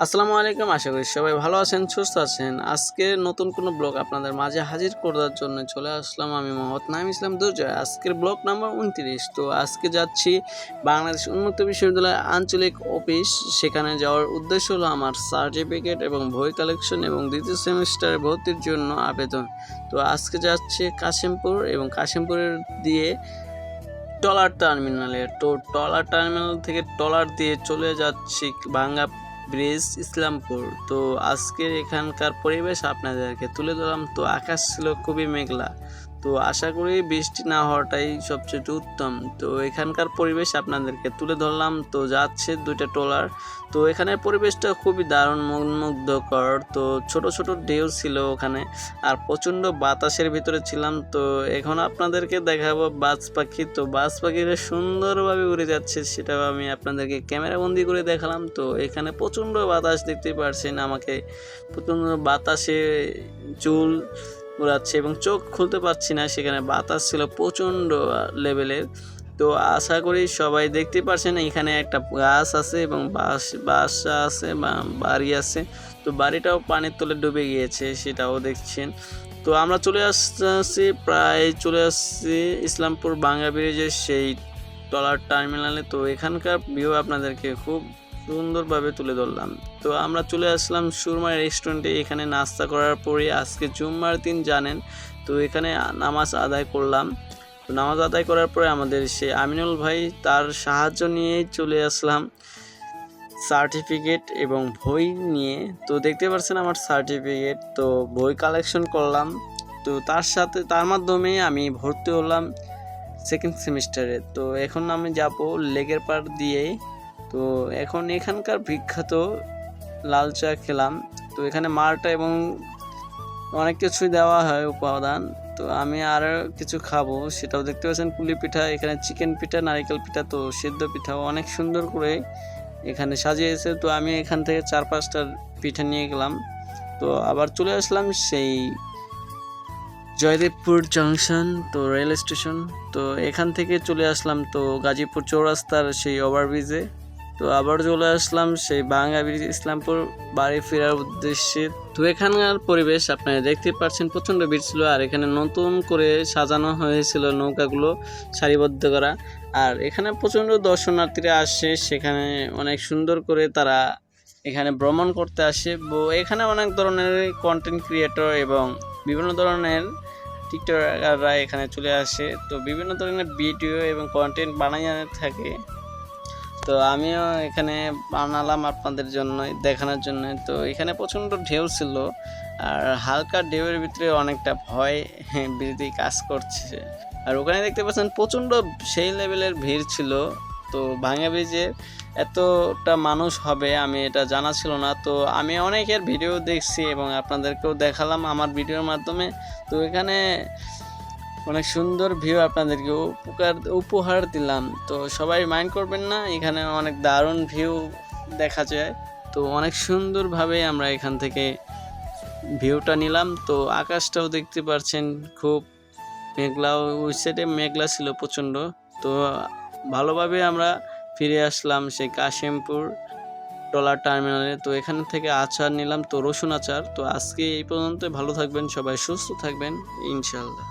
আসসালামু আলাইকুম। আশা করি সবাই ভালো আছেন, সুস্থ আছেন। আজকে নতুন কোনো ব্লগ আপনাদের মাঝে হাজির করার জন্য চলে আসলাম আমি মোহাম্মদ নাঈম ইসলাম দুর্জয়। আজকের ব্লগ নাম্বার 29। তো আজকে যাচ্ছি বাংলাদেশ উন্মুক্ত বিশ্ববিদ্যালয়ের আঞ্চলিক অফিস। সেখানে যাওয়ার উদ্দেশ্য হলো আমার সার্টিফিকেট এবং বই কালেকশন এবং দ্বিতীয় সেমিস্টারে ভর্তির জন্য আবেদন। তো আজকে যাচ্ছি কাশিমপুর এবং কাশিমপুরের দিয়ে ট্রলার টার্মিনালে। তো ট্রলার টার্মিনাল থেকে ট্রলার দিয়ে চলে যাচ্ছি ভাঙ্গা ব্রিজ ইসলামপুর। তো আজকের এখানকার পরিবেশ আপনাদেরকে তুলে ধরলাম। তো আকাশ ছিল খুবই মেঘলা, তো আশা করি বৃষ্টি না হওয়াটাই সবচেয়ে উত্তম। তো এখানকার পরিবেশ আপনাদেরকে তুলে ধরলাম। তো যাচ্ছে দুইটা ট্রলার। তো এখানের পরিবেশটা খুবই দারুণ মনোমুগ্ধকর। তো ছোট ছোট ঢেউ ছিল ওখানে, আর প্রচণ্ড বাতাসের ভিতরে ছিলাম। তো এখন আপনাদেরকে দেখাবো বাজ পাখি। তো বাজ পাখিরা সুন্দরভাবে উড়ে যাচ্ছে, সেটাও আমি আপনাদেরকে ক্যামেরাবন্দি করে দেখালাম। তো এখানে প্রচণ্ড বাতাস দেখতে পাচ্ছেন, আমাকে প্রচণ্ড বাতাসে চুল উড়াচ্ছে এবং চোখ খুলতে পারছি না, সেখানে বাতাস ছিল প্রচণ্ড লেভেলের। তো আশা করি সবাই দেখতে পাচ্ছেন, এখানে একটা গাছ আছে এবং বাসা আছে বা বাড়ি আছে। তো বাড়িটাও পানির তলে ডুবে গিয়েছে, সেটাও দেখছেন। তো আমরা প্রায় চলে আসছি ইসলামপুর ভাঙ্গা ব্রিজের সেই ট্রলার টার্মিনালে। তো এখানকার ভিউ আপনাদেরকে খুব সুন্দরভাবে তুলে ধরলাম। তো আমরা চলে আসলাম সুরমা রেস্টুরেন্টে। এখানে নাস্তা করার পরে আজকে জুম্মার দিন জানেন, তো এখানে নামাজ আদায় করলাম। তো নামাজ আদায় করার পরে আমাদের সে আমিনুল ভাই, তার সাহায্য নিয়েই চলে আসলাম সার্টিফিকেট এবং বই নিয়ে। তো দেখতে পাচ্ছেন আমার সার্টিফিকেট। তো বই কালেকশন করলাম। তো তার মাধ্যমে আমি ভর্তি হলাম সেকেন্ড সেমিস্টারে। তো এখন আমি যাব লেকের পাড় দিয়ে। তো এখন এখানকার বিখ্যাত লাল চা খেলাম। তো এখানে মালটা এবং অনেক কিছুই দেওয়া হয় উপাদান। তো আমি আর কিছু খাবো, সেটাও দেখতে পাচ্ছেন। পুলি পিঠা, এখানে চিকেন পিঠা, নারিকেল পিঠা, তো সিদ্ধ পিঠাও অনেক সুন্দর করে এখানে সাজিয়েছে। তো আমি এখান থেকে 4-5টা পিঠা নিয়ে গেলাম। তো আবার চলে আসলাম সেই জয়দেবপুর জংশন, তো রেল স্টেশন। তো এখান থেকে চলে আসলাম তো গাজীপুর চৌরাস্তার সেই ওভারব্রিজে। তো আবার চলে আসলাম সেই ভাঙ্গা ব্রিজ ইসলামপুর বাড়ি ফেরার উদ্দেশ্যে। তো এখানকার পরিবেশ আপনারা দেখতে পাচ্ছেন, প্রচণ্ড ভিড় ছিল। আর এখানে নতুন করে সাজানো হয়েছিল নৌকাগুলো সারিবদ্ধ করা। আর এখানে প্রচণ্ড দর্শনার্থীরা আসে, সেখানে অনেক সুন্দর করে তারা এখানে ভ্রমণ করতে আসে। এখানে অনেক ধরনের কন্টেন্ট ক্রিয়েটর এবং বিভিন্ন ধরনের টিকটকাররা এখানে চলে আসে। তো বিভিন্ন ধরনের ভিডিও এবং কন্টেন্ট বানাইয়া থাকে। তো আমিও এখানে বানালাম আপনাদের জন্য, দেখানোর জন্য। তো এখানে প্রচণ্ড ঢেউ ছিল, আর হালকা ঢেউয়ের ভিতরে অনেকটা ভয় ভীতি কাজ করছে। আর ওখানে দেখতে পাচ্ছেন প্রচণ্ড সেই লেভেলের ভিড় ছিল। তো ভাঙ্গা ব্রিজে এতটা মানুষ হবে আমি এটা জানা ছিল না। তো আমি অনেকের ভিডিও দেখছি এবং আপনাদেরকেও দেখালাম আমার ভিডিওর মাধ্যমে। তো এখানে অনেক সুন্দর ভিউ আপনাদেরকে উপহার দিলাম। তো সবাই মাইন্ড করবেন না, এখানে অনেক দারুণ ভিউ দেখা যায়। তো অনেক সুন্দরভাবে আমরা এখান থেকে ভিউটা নিলাম। তো আকাশটাও দেখতে পাচ্ছেন খুব মেঘলা, ওই সাইডে মেঘলা ছিল প্রচণ্ড। তো ভালোভাবে আমরা ফিরে আসলাম সেই কাশিমপুর ট্রলার টার্মিনালে। তো এখান থেকে আচার নিলাম, তো রসুন আচার। তো আজকে এই পর্যন্ত, ভালো থাকবেন সবাই, সুস্থ থাকবেন ইনশাআল্লাহ।